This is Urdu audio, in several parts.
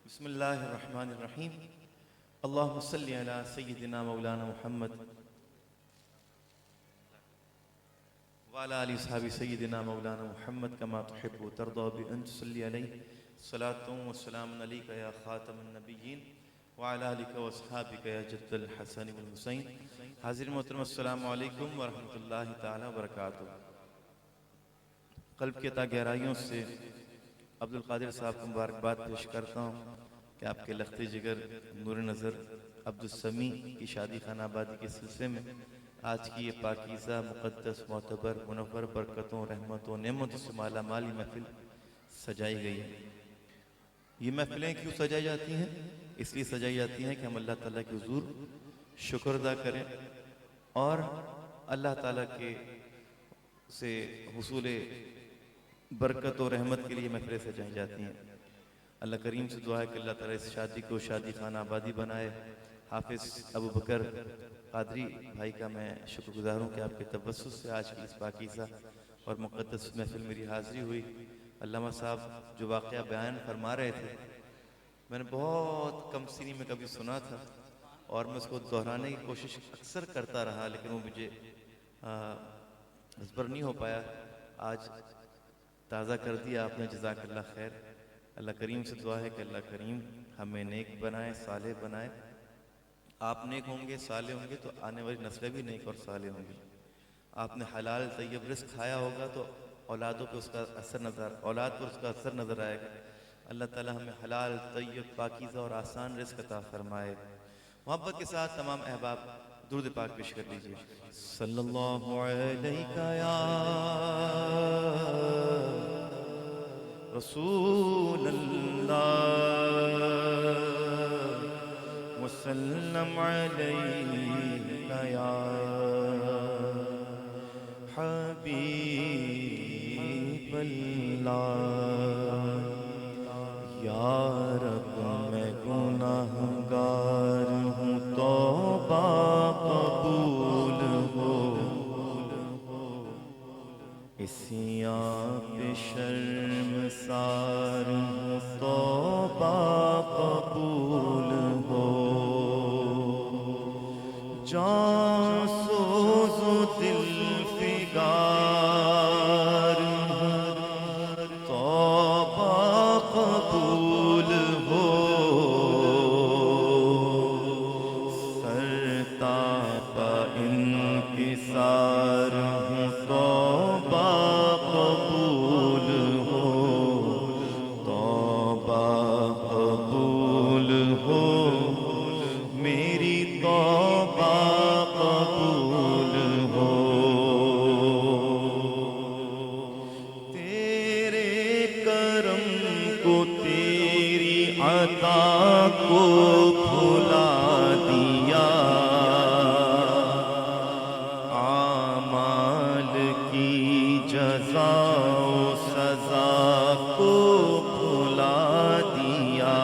بسم اللہ الرحمن الرحیم اللہم صلی علی سیدنا مولانا محمد وعلی آل صحابی سیدنا مولانا محمد کما تحب و ترضى بأن تصلی علیہ صلاة و سلام علیکہ یا خاتم النبیین وعلی آلک و صحابک یا جد الحسن والحسین. حاضر محترم السلام علیکم ورحمۃ اللہ تعالی وبرکاتہ. قلب کی عطا گہرائیوں سے عبدالقادر صاحب کو مبارکباد پیش کرتا ہوں کہ آپ کے لخت جگر نور نظر عبدالسمیع کی شادی خانہ آبادی کے سلسلے میں آج کی یہ پاکیزہ مقدس معتبر منور برکتوں رحمتوں نعمتوں سے مالا مالی محفل سجائی گئی ہے. یہ محفلیں کیوں سجائی جاتی ہیں؟ اس لیے سجائی جاتی ہیں کہ ہم اللہ تعالیٰ کے حضور شکر ادا کریں اور اللہ تعالیٰ کے سے حصول برکت و رحمت کے لیے محفلیں سجائی جاتی ہیں. اللہ کریم سے دعا ہے کہ اللہ تعالیٰ اس شادی کو شادی خانہ آبادی بنائے. حافظ ابو بکر قادری بھائی کا میں شکر گزار ہوں کہ آپ کے توسط سے آج کی اس پاکیزہ اور مقدس محفل میری حاضری ہوئی. علامہ صاحب جو واقعہ بیان فرما رہے تھے میں نے بہت کم سنی میں کبھی سنا تھا اور میں اس کو دہرانے کی کوشش اکثر کرتا رہا لیکن وہ مجھے ازبر نہیں ہو پایا. آج تازہ کر دیا آپ نے، جزاک اللہ خیر. اللہ کریم سے دعا ہے کہ اللہ کریم ہمیں نیک بنائے، صالح بنائے. آپ نیک ہوں گے، صالح ہوں گے تو آنے والی نسلیں بھی نیک اور صالح ہوں گی. آپ نے حلال طیب رزق کھایا ہوگا تو اولاد پر اس کا اثر نظر آئے گا. اللہ تعالی ہمیں حلال طیب پاکیزہ اور آسان رزق عطا فرمائے. محبت کے ساتھ تمام احباب درود پاک پیش کر لیجیے. صلی اللہ علیہ یا رسول اللہ وسلم علیہ یا حبیب اللہ. یا رب میں گناہگار ہوں، توبہ قبول ہو. اسی آپ شرمسار ہوں، توبہ قبول ہو. جان سوز و دل فگار ہوں، توبہ قبول ہو. سرتاپا انکسار ہوں، توبہ قبول ہو. توبہ قبول ہو، میری توبہ قبول ہو. تیرے کرم کو تیری عطا کو بھلا دیا، اعمال کی جزا و سزا کو بھلا دیا.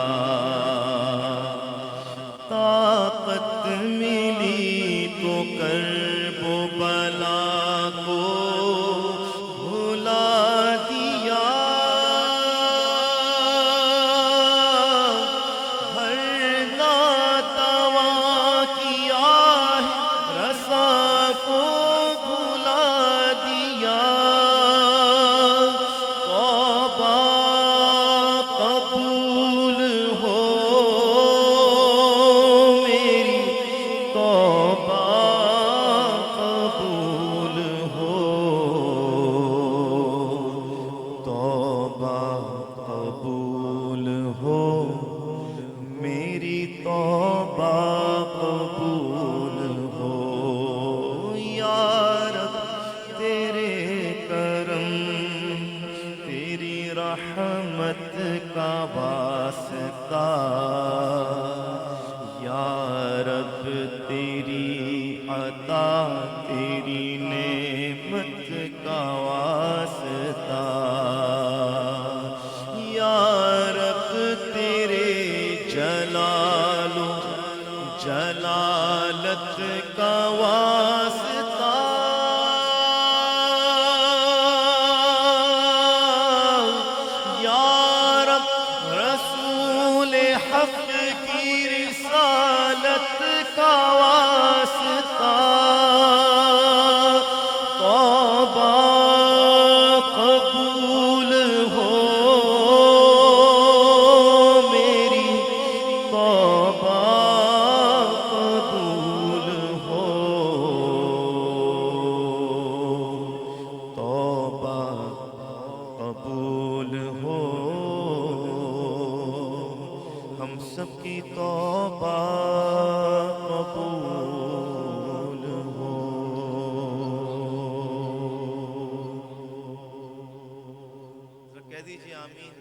طاقت ملی تو کرب و بلا کو بھلا دیا. ہر ناتواں کیا ہے رسا کو بھلا دیا. توبہ قبول ہو، میری توبہ قبول ہو. توبہ قبول ہو، میری توبہ قبول ہو. یا رب تیرے کرم تیری رحمت کا واسطہ، یا رب تیری عطا تیری نعمت کا واسطہ. یا رب تیرے جلال و جلالت کا واسطہ. یا رب رسول حق کی رسالت کا واسطہ توبہ قبول ہو میری توبہ قبول ہو توبہ قبول ہو ہم سب کی توبہ قبول ہو کہہ دیجئے آمین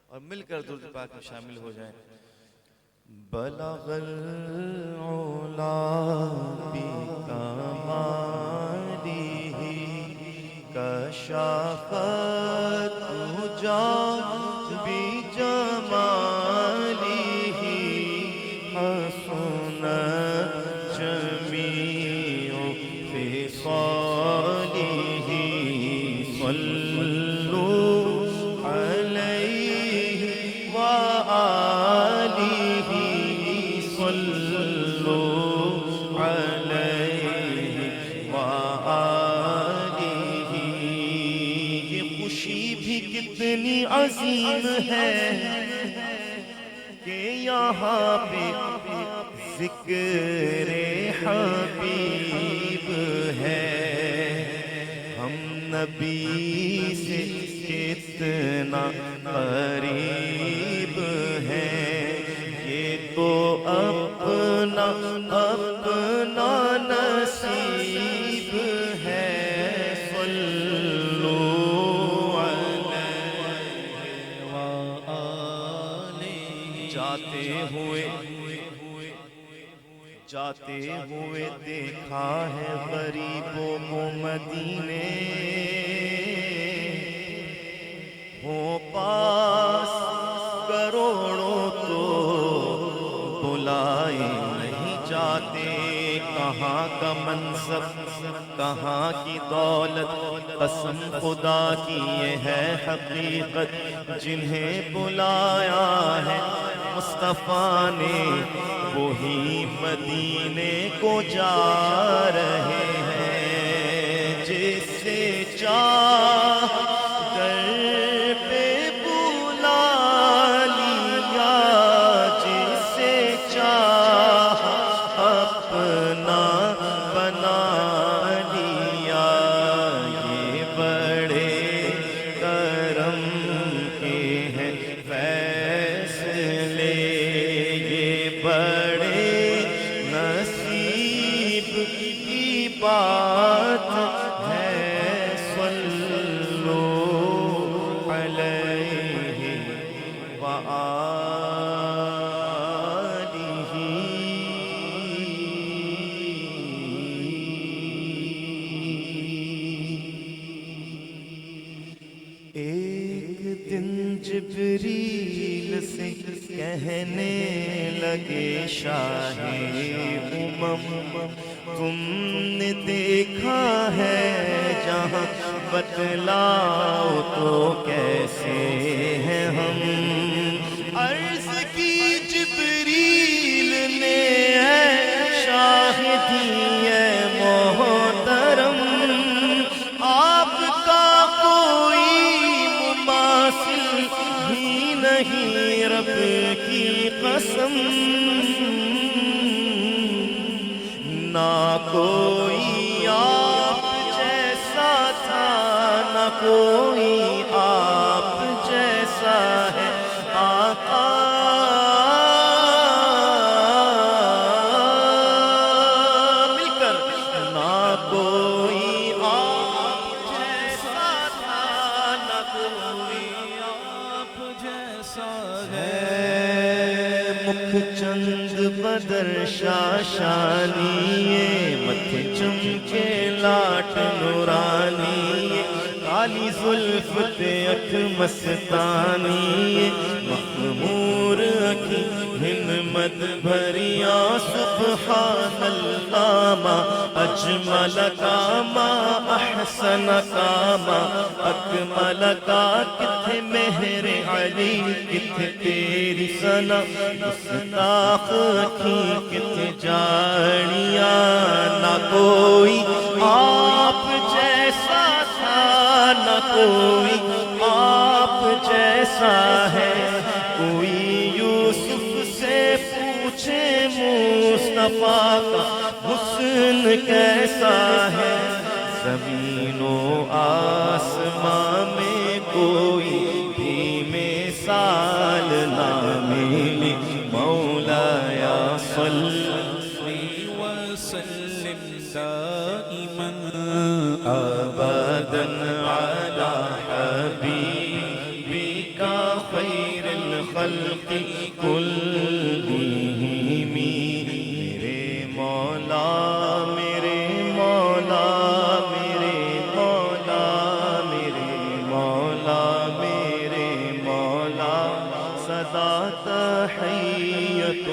اور مل کر درود پاک میں شامل ہو جائیں بلغ العلا بکمالہ کشف الدجی بجمالہ حسنت جمیع خصالہ صلوا علیہ وآلہ صلوا علیہ وآلہ یہ خوشی بھی کتنی عظیم ہے کہ یہاں پہ ذکر حبیب ہے ہم نبی سے کتنا قریب ہیں یہ تو اپنا اپنا نصیب ہے صلو علیہ وآلہ جاتے ہوئے دیکھا ہے غریبوں کو مدینے ہوں پاس کروڑوں تو بلائے نہیں جاتے کہاں کا منصب کہاں کی دولت قسم خدا کی یہ ہے حقیقت جنہیں بلایا ہے مصطفیٰ نے وہی مدینے کو جا رہے ہیں جس سے چاہ در پہ بلا لیا جس سے چاہ اپنا بنا لیا یہ بڑے کرم کے ہیں فیصلے یہ بڑے نصیب کی بات ہے صلو علیہ وآلہ ایک دن جبریل سے کہنے لگے شاہ امم تم نے دیکھا ہے جہاں بتلاؤ تو کیسے ہیں ہم عرض کی جبریل نے اے شاہدی اے محترم آپ کا کوئی مماثل ہی نہیں رب کی قسم نہ کوئی آپ جیسا تھا نہ کوئی آپ جیسا ہے آقا مل کر نہ کوئی آپ جیسا تھا نہ کوئی آپ جیسا ہے مکھ چند بدر شاشانی متھے چمکے لاٹ نورانی کالی زلف تے اکھ مستانی مخمور اکھی ہن خدمت بھریا سبحان اللہ ما اجمل کا ما احسن کا ما اکمل کا کتھے مہر علی کتھے تیری ثنا گستاخ کی کتھے جاڑیاں نہ کوئی آپ جیسا تھا نہ کوئی آپ جیسا ہے کوئی یوسف سے پوچھے مصطفیٰ کا حسن کیسا ہے زمین و آسمان میں کوئی بھی مثال نہ ملی مولایا صلی وسلم دائما ابدا علی حبیبک خیر الخلق کلہم میرے مولا میرے مولا میرے مولا میرے مولا میرے مولا صدا تحیت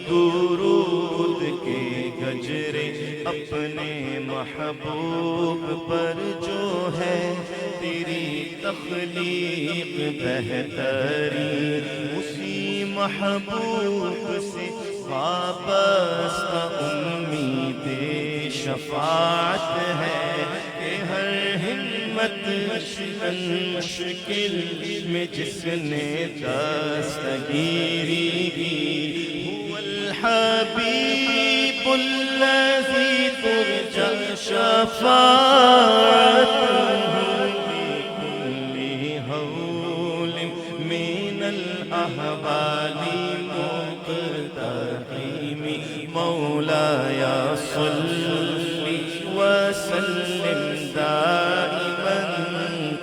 درود کے گجرے اپنے محبوب پر جو ہے تیری تخلیق بہترین اسی محبوب سے وابستہ امید شفاعت ہے کہ ہر ہمت مشکل میں جس نے دستگیری کی هو الحبیب الذی ترجى شفاعته بكل هول من الأحوال مقتحم مولاي صل وسلم دائما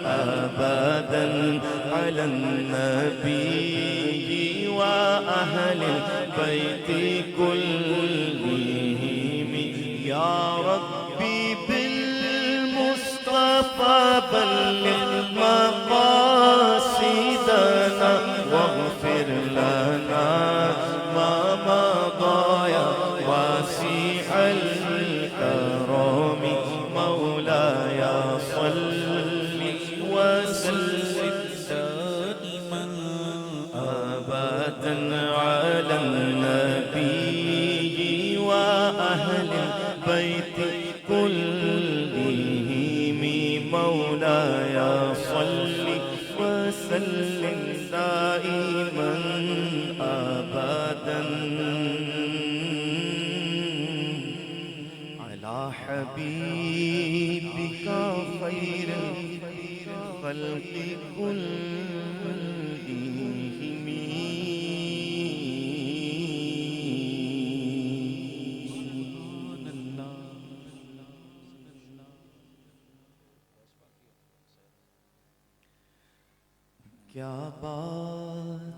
أبدا على النبي وأهل البيت كلهم يا ربي بالمصطفى بلغ مقاصدنا واغفر لنا ما مضى يا واسع الكرم مولاي صل وسلم دائما أبدا على النبي وأهل البيت كلهم مولاي صل وسلم دائما أبدا على حبيبك خير الخلق كلهم کیا بات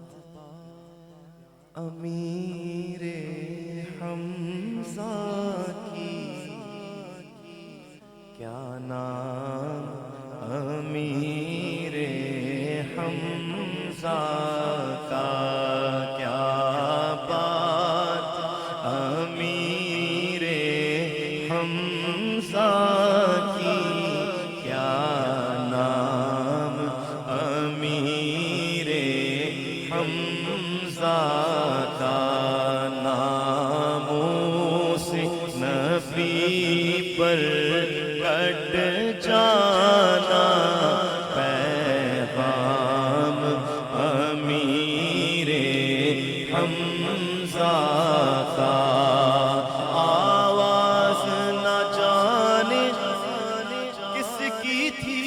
امیر حمزہ کی کیا نام امیر حمزہ کا کیا بات امیر حمزہ کی کیا نام امیر حمزہ کا ناموس نبی پر کٹ جانا پیغام امیر حمزہ کا آواز نہ جانے کس کی تھی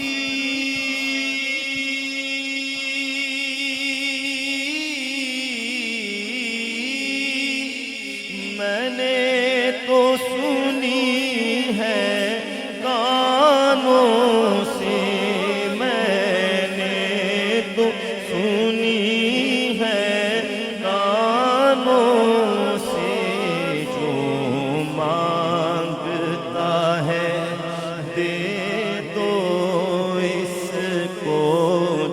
میں نے تو سنی ہے کانوں سے میں نے تو سنی ہے کانوں سے جو مانگتا ہے دے دو اس کو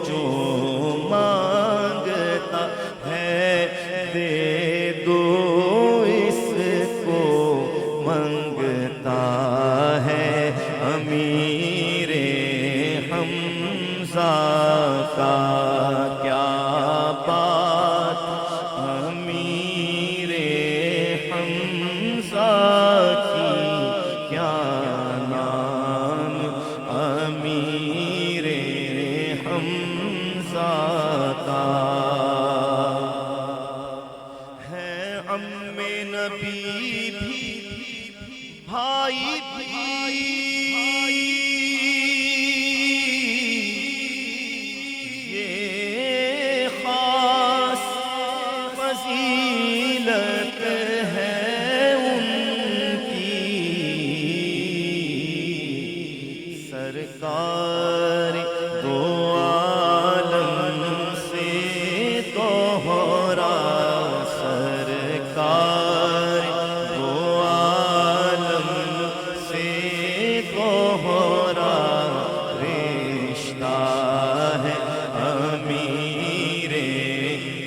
جو مانگتا ہے دے دو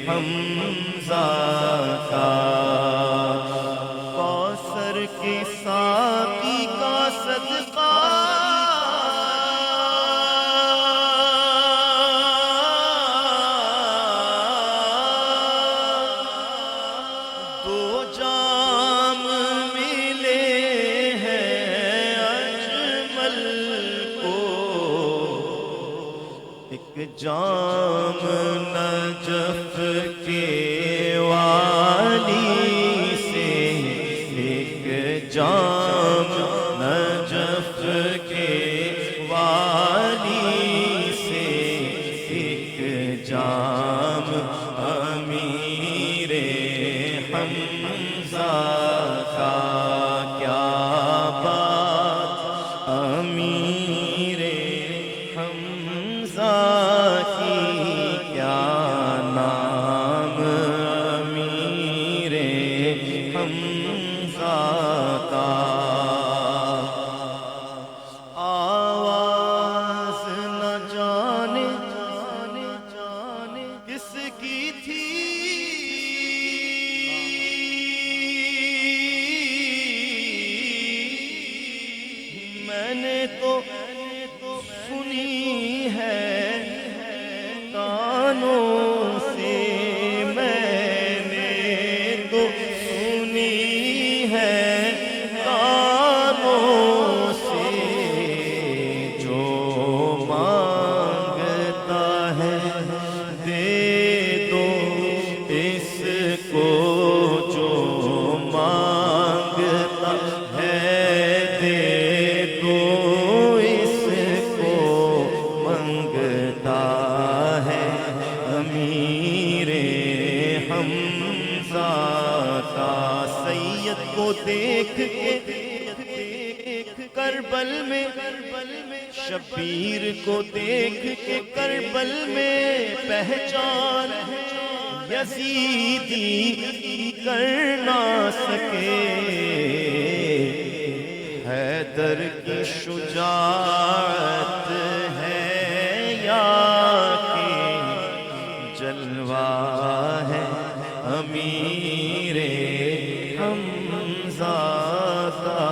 حمزہ کا، کوثر کے ساقی کا صدقہ دو جام ملے ہیں اجمل کو، ایک جام نجف کے والی سے، ایک جام نجف کے والی سے، ایک جام امیر حمزہ کا، کیا بات امیر حمزہ کی، کیا نام امیر حمزہ کا، آواز نہ جانے کس کی تھی، میں نے تو سنی ہے کانوں سے، میں نے تو سنی ہے کانوں سے، جو مانگتا ہے دے دو اس کو، جو مانگتا ہے دے دو اس کو، منگتا ہے امیر حمزہ کا، سید کو دیکھ کے کربل میں، شبیر کو دیکھ کے کربل میں پہچان یزیدی کر نہ سکے، حیدر کی شجاعت ہے یا کہ جلوہ ہے امیر حمزہ کا،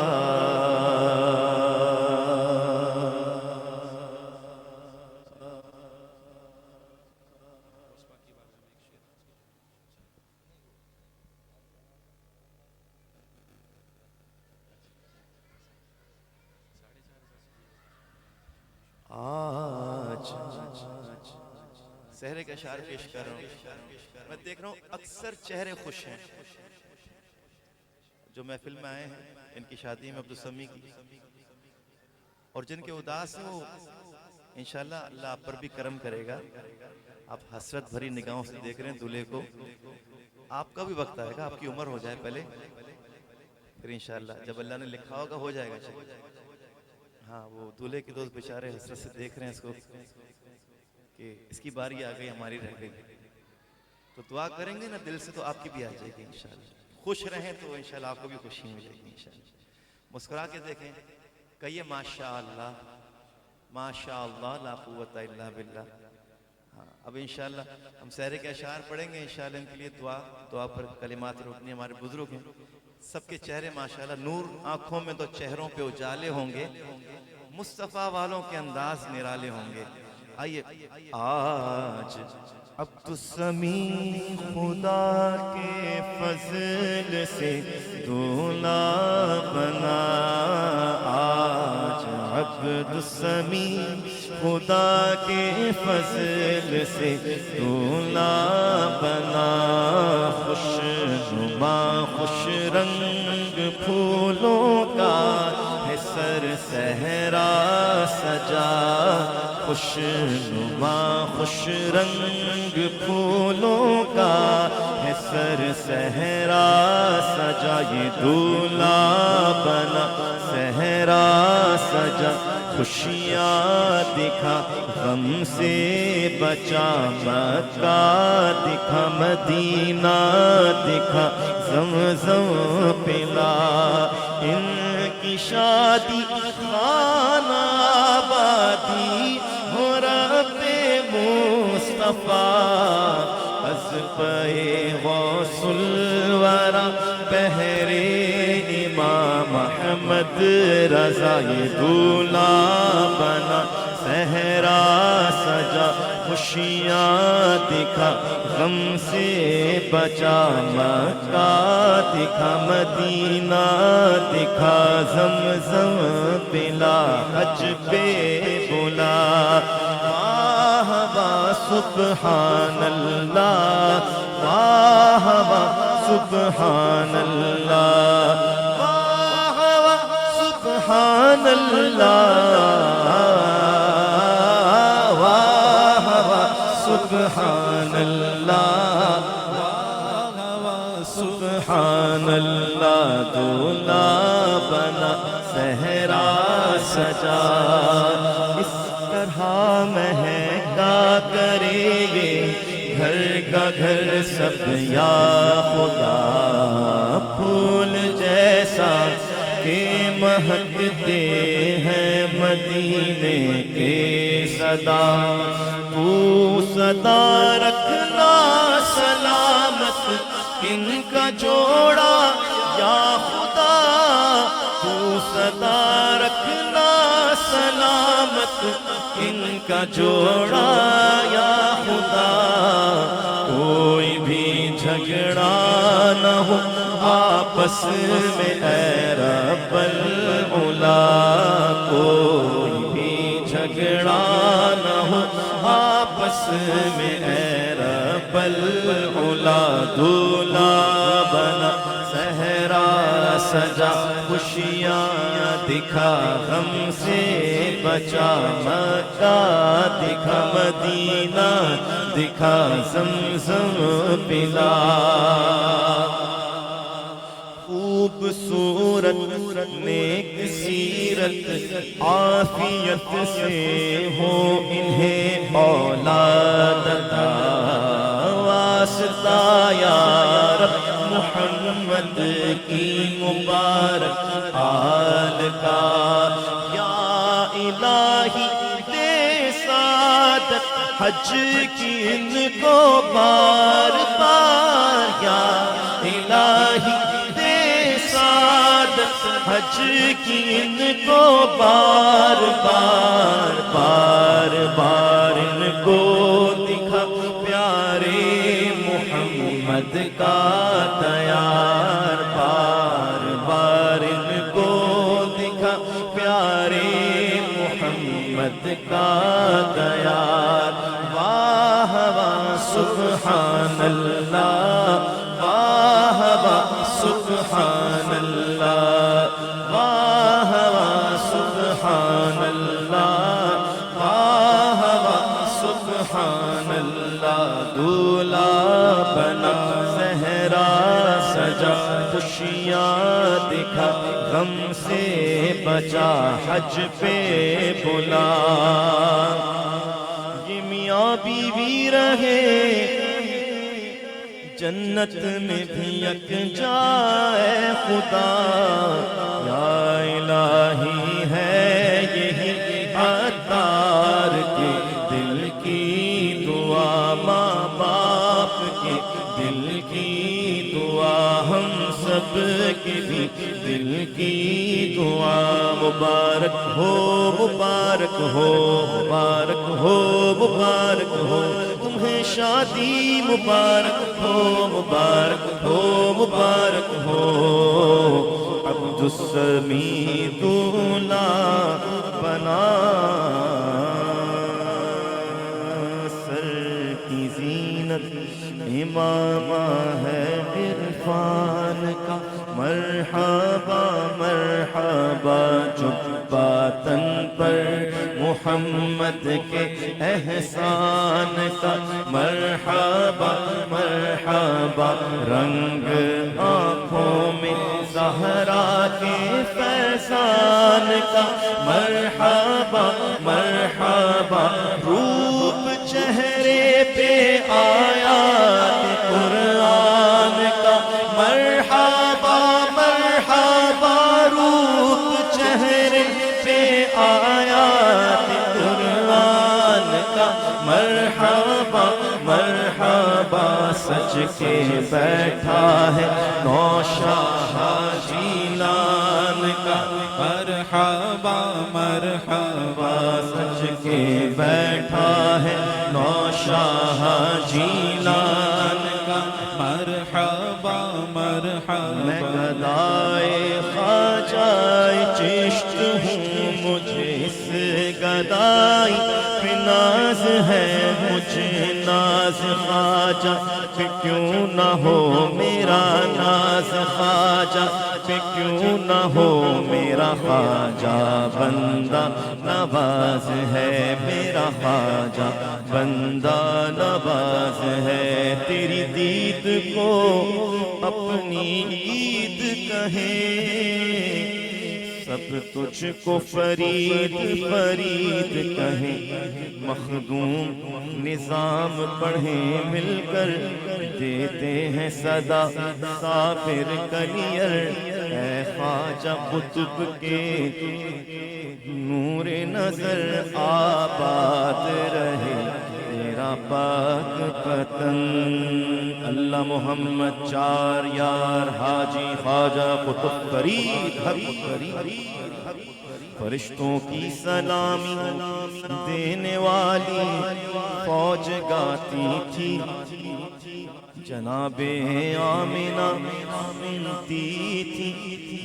آج سحرے کا اشعار پیش کر رہا ہوں، میں دیکھ رہا ہوں اکثر چہرے خوش ہیں، جو محفل میں آئے ہیں ان کی شادی میں عبدالسمی کی، اور جن کے اداس ہیں وہ انشاءاللہ اللہ آپ پر بھی کرم کرے گا، آپ حسرت بھری نگاہوں سے دیکھ رہے ہیں دولہے کو، آپ کا بھی وقت آئے گا، آپ کی عمر ہو جائے پہلے، پھر انشاءاللہ جب اللہ نے لکھا ہوگا ہو جائے گا، ہاں وہ دولہے کے دوست بیچارے حسرت سے دیکھ رہے ہیں اس کو کہ اس کی باری آ گئی ہماری رہ گئی، تو دعا کریں گے نا دل سے تو آپ کی بھی آ جائے گی انشاءاللہ، خوش رہیں تو انشاءاللہ آپ کو بھی خوشی ملے گی انشاءاللہ، مسکرا کے دیکھیں، کہیے ماشاءاللہ ماشاءاللہ لا قوت الا باللہ، ہاں اب انشاءاللہ ہم سحرے کے اشعار پڑھیں گے، انشاءاللہ ان کے لیے دعا پر کلمات روکنی ہمارے بزرگ ہیں، سب کے چہرے ماشاءاللہ نور، آنکھوں میں تو چہروں پہ اجالے ہوں گے، مصطفیٰ والوں کے انداز نرالے ہوں گے، آئیے آج عبدالسمی خدا کے فضل سے دولہا بنا، آج عبدالسمی خدا کے فضل سے دولہا بنا، خوش نما خوش رنگ پھولوں کا ہے سر صحرا سجا، خوش نما خوش رنگ پھولوں کا ہے سر صحرا سجا، یہ دولہا بنا صحرا سجا، خوشیاں دکھا غم سے بچا، مکہ دکھا مدینہ دکھا، زمزم پلا، ان کی شادی خانہ آبادی ہو رب مصطفیٰ، جذبۂ غوث الورا بہرے امام احمد رضا یہ دولہا بنا صحرا سجا خوشیاں دکھا غم سے بچا مکہ دکھا مدینہ دکھا زمزم پلا حج پہ بلا واہ واہ سبحان اللہ واہ واہ سبحان اللہ واہ واہ سبحان اللہ سبحان اللہ سبحان اللہ دولہا بنا صحرا سجا اس طرح مہکا کرے گے گھر کا گھر سب یا خدا پھول جیسا کہ مہکتے ہیں مدینے کے صدا تو صدا رکھنا سلامت ان کا جوڑا یا خدا تو صدا رکھنا سلامت ان کا جوڑا یا خدا کوئی بھی جھگڑا نہ ہو آپس میں اے رب العلا کوئی بھی جھگڑا نہ ہو آپس میں اے رب العلا دولہا بنا صحرا سجا خوشیاں دکھا غم سے بچا مکہ دکھا مدینہ دکھا زمزم پلا خوبصورت نیک سیرت عافیت سے ہو انہیں اولاد عطا واسطہ یا رب محمد کی مبارک آل کا یا الہی دے سعادت حج کی ان کو بار بار یا الہی حج کی ان کو بار بار بار بار ان کو دکھا پیارے محمد کا تیار بار بار ان کو دکھا پیارے محمد کا تیار واہ واہ سبحان اللہ واہ واہ سبحان اللہ واہ واہ سبحان اللہ واہ واہ سبحان اللہ دولہا بنا صحرا سجا خوشیاں دکھا غم سے بچا حج پہ بلا یہ میاں بیوی رہے جنت میں بھی یکجا اے خدا یا الہی ہے یہی عطار کے دل کی دعا ماں باپ کے دل کی دعا ہم سب کے بھی دل کی دعا مبارک ہو مبارک ہو مبارک ہو مبارک ہو تمہیں شادی مبارک ہو مبارک ہو مبارک ہو عبد السمیع دولہا بنا سر کی زینت امامہ ہے عرفان کا مرحبا مرحبا جبہ تن پر محمد کے احسان کا مرحبا مرحبا رنگ آنکھوں میں زہرا کے فیضان کا مرحبا مرحبا روپ چہرے پہ آیات قرآن کا مرحبا مرحبا روپ چہرے پہ آیات قرآن کا مرحبا مرحبا سج کے بیٹھا ہے نوشاہ جیلان کا مرحبا مرحبا سج کے بیٹھا ہے نوشاہ جیلان کا مرحبا مرحبا میں گدائے خواجہ چشت ہوں مجھے اس گدائی پہ ناز ہے مجھے ناز خواجہ پہ کیوں نہ ہو میرا ناز خواجہ پہ کیوں نہ ہو میرا خواجہ بندہ نواز ہے میرا خواجہ بندہ نواز ہے تیری دید کو اپنی عید کہیں سب تجھ کو فرید فرید کہیں مخدوم نظام پڑھیں مل کر دیتے ہیں صدا سافر کلیر اے خواجہ قطب کے نور نظر آباد رہے تیرا پاک پتن اللہ محمد چار یار حاجی خواجہ قطب فرید فرشتوں کی سلامی دینے والی فوج گاتی تھی جناب آمنہ سنتی تھی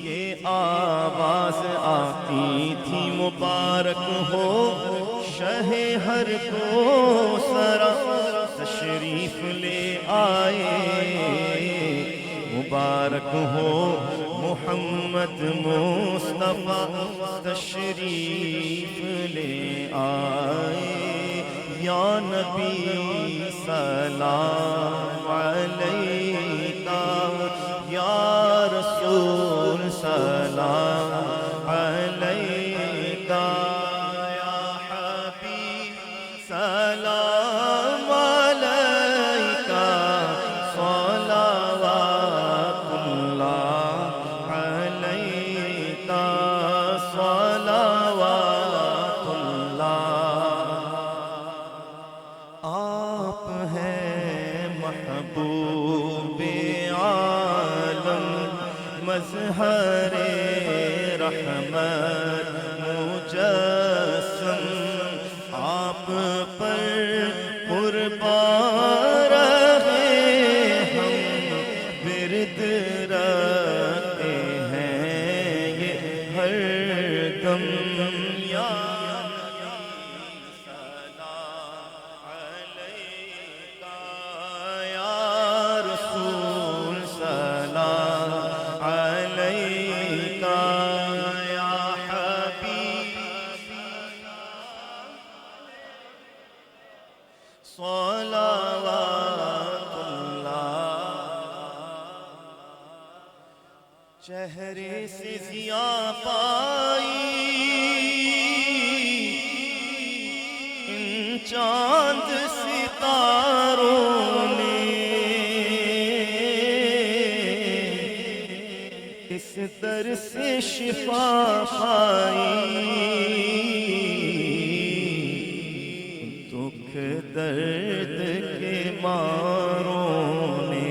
یہ آواز آتی تھی مبارک ہو شہ ہر کو سرا تشریف لے آئے مبارک ہو محمد مصطفیٰ تشریف لے آئے یا نبی سلام علیکہ یا رسول سلام علیکہ یا حبیب سلام علیکہ صلوات اللہ علیکہ صلوات اللہ آپ ہیں محبوب عالم مظہر رحمت مجسم آپ پر قربان رہے ہم ورد رکھتے ہیں یہ ہر دم یا چہرے سے ضیاء پائی ان چاند ستاروں نے اس در سے شفا پائی دکھ درد کے ماروں نے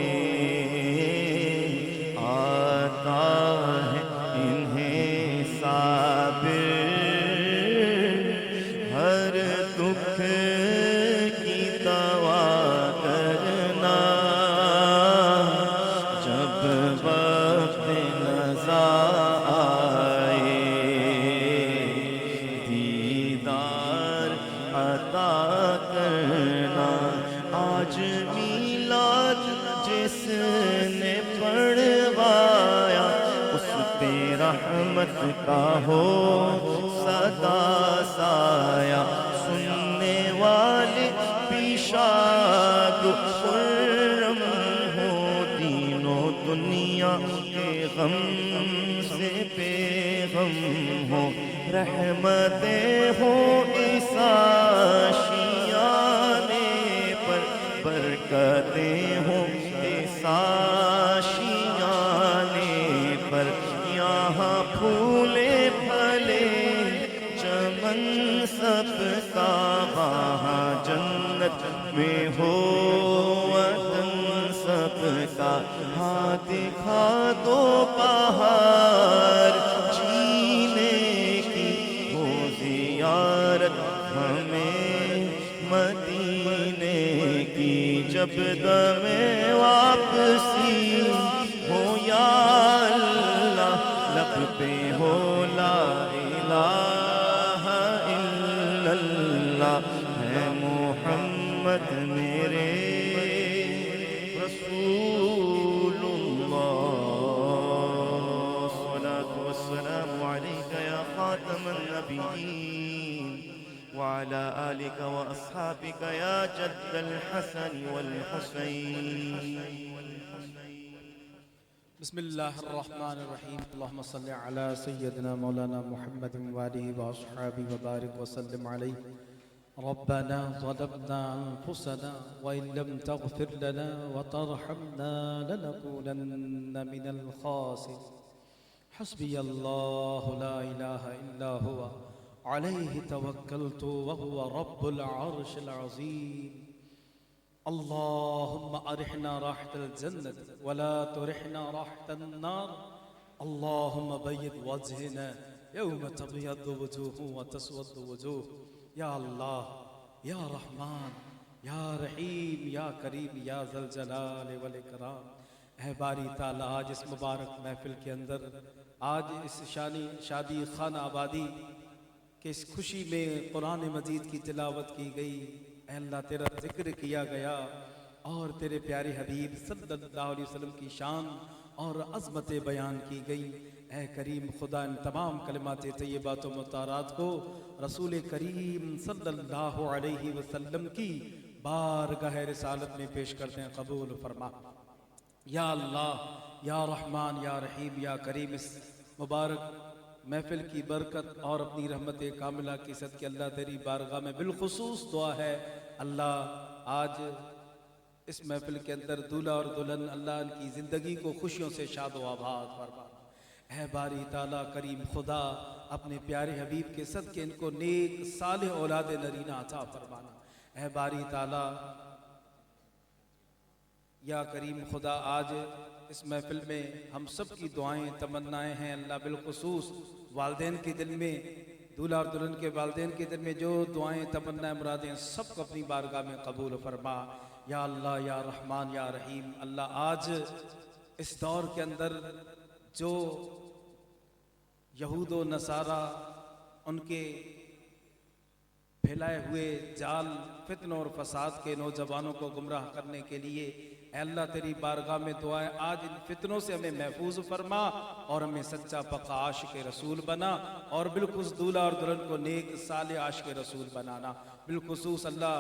رحمت کا ہو صدا سایہ سننے والے پیشاب خرم ہو دین و دنیا کے غم سے بے غم ہو رحمتیں ہو اس آشیانے پر برکتیں ہوں اس آشیانے پر یہاں پھولے پھلے چمن سب کا وہاں جنت میں ہو ہاں دکھا دو پہاڑ جینے کی وہ زیارت ہمیں مدینے کی جب دم واپسی ہو یا اللہ لب پہ ہو لا الہ الا اللہ ہے محمد میرے رسول اللہ الصلاة والسلام علیک یا خاتم النبیین وعلى آلك وأصحابك يا جد الحسن والحسين. بسم اللہ الرحمن الرحیم اللہم صلی علی سیدنا مولانا محمد وآلہ وأصحابہ وبارک وسلم علیہ. ربنا ظلمنا أنفسنا وإن لم تغفر لنا وترحمنا لنكونن من الخاسرين. حسبي الله لا إله إلا هو عليه توكلت وهو رب العرش العظيم. اللهم أرحنا راحة الجنة ولا ترحنا راحة النار. اللهم بيض وجهنا يوم تبيض وجوه وتسود وجوه. یا اللہ یا رحمان یا رحیم یا کریم یا ذا الجلال والاکرام. اے باری تعالیٰ آج اس مبارک محفل کے اندر آج اس شادی خانہ آبادی کہ اس خوشی میں قرآن مجید کی تلاوت کی گئی. اے اللہ تیرا ذکر کیا گیا اور تیرے پیارے حبیب صلی اللہ علیہ وسلم کی شان اور عظمت بیان کی گئی. اے کریم خدا ان تمام کلمات طیبات و مطہرات کو رسول کریم صلی اللہ علیہ وسلم کی بارگاہ رسالت میں پیش کرتے ہیں. قبول فرما. یا اللہ یا رحمان یا رحیم یا کریم اس مبارک محفل کی برکت اور اپنی رحمت کاملہ کی صدقے اللہ تیری بارگاہ میں بالخصوص دعا ہے اللہ آج اس محفل کے اندر دولہا اور دلہن اللہ ان کی زندگی کو خوشیوں سے شاد و آباد فرما. اے باری تعالیٰ کریم خدا اپنے پیارے حبیب کے صدقے ان کو نیک صالح اولاد نرینہ عطا فرمانا. اے باری تعالیٰ یا کریم خدا آج اس محفل میں ہم سب کی دعائیں تمنائیں ہیں اللہ بالخصوص والدین کے دل میں دولہا اور دلہن کے والدین کے دل میں جو دعائیں تمنائیں مرادیں سب کو اپنی بارگاہ میں قبول فرما. یا اللہ یا رحمان یا رحیم اللہ آج اس دور کے اندر جو یہود و نصارہ ان کے پھیلائے ہوئے جال فتنوں اور فساد کے نوجوانوں کو گمراہ کرنے کے لیے اے اللہ تیری بارگاہ میں دعا ہے آج ان فتنوں سے ہمیں محفوظ فرما اور ہمیں سچا پکا عاشق رسول بنا اور بالخصوص دولہا اور دلہن کو نیک صالح عاشق رسول بنانا. بالخصوص اللہ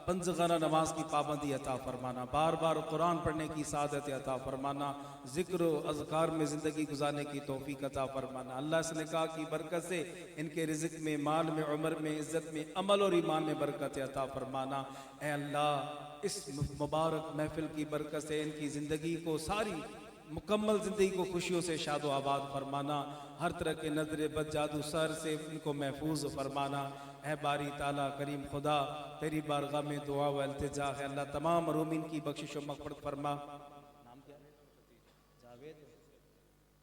پنجگانہ نماز کی پابندی عطا فرمانا. بار بار قرآن پڑھنے کی سعادت عطا فرمانا. ذکر و اذکار میں زندگی گزارنے کی توفیق عطا فرمانا. اللہ اس نکاح کی برکت سے ان کے رزق میں مال میں عمر میں عزت میں عمل اور ایمان میں برکت عطا فرمانا. اے اللہ اس مبارک محفل کی برکت سے ان کی زندگی کو ساری مکمل زندگی کو خوشیوں سے شاد و آباد فرمانا. ہر طرح کے نظر بد جادو سر سے ان کو محفوظ فرمانا. اے باری تعالیٰ کریم خدا تیری بارگاہ میں دعا و التجا ہے اللہ تمام مرحومین کی بخشش و مغفرت فرما. نام کیا ہے؟ جاوید.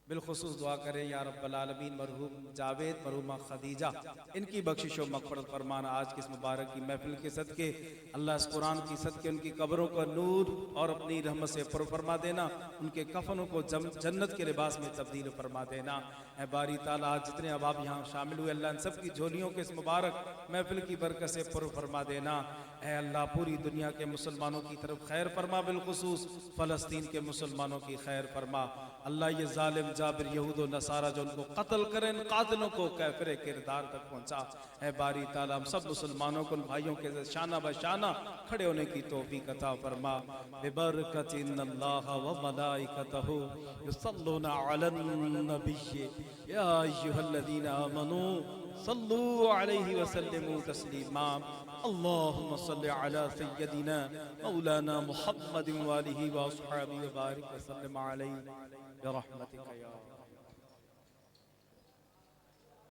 بالخصوص دعا کریں یا رب العالمین مرحوم جاوید مرحومہ خدیجہ ان کی بخشش و مغفرت فرمانا. آج کی اس مبارک کی محفل کے صدقے اللہ اس قرآن کی صدقے ان کی قبروں کا نور اور اپنی رحمت سے پر فرما دینا. ان کے کفنوں کو جنت کے لباس میں تبدیل فرما دینا. اے باری تعالیٰ آج جتنے احباب یہاں شامل ہوئے اللہ ان سب کی جھولیوں کے اس مبارک محفل کی برکت سے پر فرما دینا. اے اللہ پوری دنیا کے مسلمانوں کی طرف خیر فرما بالخصوص فلسطین کے مسلمانوں کی خیر فرما. اللہ یہ ظالم جابر یہود و نصارہ جو ان کو قتل کریں ان قاتلوں کو کافر کردار تک پہنچا. اے باری تعالیٰ ہم سب مسلمانوں کو ان بھائیوں کے شانہ بشانہ کھڑے ہونے کی توفیق عطا فرما. ببرکت ان اللہ و ملائکتہ یصلون علی النبی یا ایہا الذین آمنوا صلو علیہ وسلموا تسلیما. اللہم صلی علی سیدنا مولانا محمد وآلہ وآصحابہ وبارک وسلم علیہ برحمتک یا